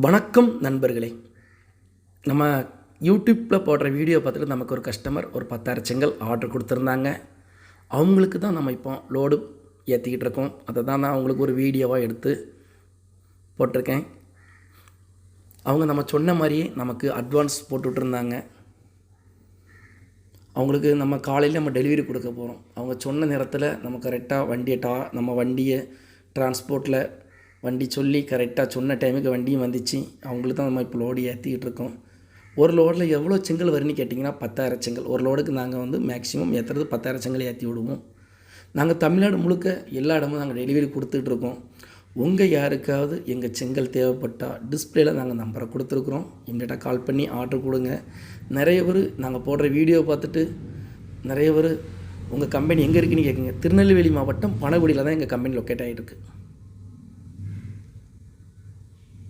வணக்கம் நண்பர்களே. நம்ம யூடியூப்பில் போடுற வீடியோ பார்த்துட்டு நமக்கு ஒரு கஸ்டமர் ஒரு 10,000 செங்கல் ஆர்டர் கொடுத்துருந்தாங்க. அவங்களுக்கு தான் நம்ம இப்போ லோடு ஏற்றிக்கிட்டு இருக்கோம். அதை தான் நான் அவங்களுக்கு ஒரு வீடியோவாக எடுத்து போட்டிருக்கேன். அவங்க நம்ம சொன்ன மாதிரியே நமக்கு அட்வான்ஸ் போட்டுட்ருந்தாங்க. அவங்களுக்கு நம்ம காலையில் நம்ம டெலிவரி கொடுக்க போகிறோம். அவங்க சொன்ன நேரத்தில் நம்ம கரெக்டாக நம்ம வண்டியை டிரான்ஸ்போர்ட்டில் வண்டி சொல்லி கரெக்டாக சொன்ன டைமுக்கு வண்டியும் வந்துச்சு. அவங்களுக்கு தான் நம்ம இப்போ லோடு ஏற்றிக்கிட்டு இருக்கோம். ஒரு லோடில் எவ்வளோ செங்கல் வரும்னு கேட்டிங்கன்னா 10,000 செங்கல். ஒரு லோடுக்கு நாங்கள் மேக்ஸிமம் ஏற்றுறது 10,000 செங்கல் ஏற்றி விடுவோம். நாங்கள் தமிழ்நாடு முழுக்க எல்லா இடமும் நாங்கள் டெலிவரி கொடுத்துட்ருக்கோம். உங்கள் யாருக்காவது எங்கள் செங்கல் தேவைப்பட்டால் டிஸ்பிளேயில் நாங்கள் நம்பரை கொடுத்துருக்குறோம். இமீடியட்டாக கால் பண்ணி ஆர்டர் கொடுங்க. நிறைய பேர் நாங்கள் போடுற வீடியோ பார்த்துட்டு நிறைய பேர் உங்கள் கம்பெனி எங்கே இருக்குன்னு கேட்குங்க. திருநெல்வேலி மாவட்டம் பனகுடியில் தான் எங்கள் கம்பெனி லொக்கேட் ஆகிட்டு இருக்குது.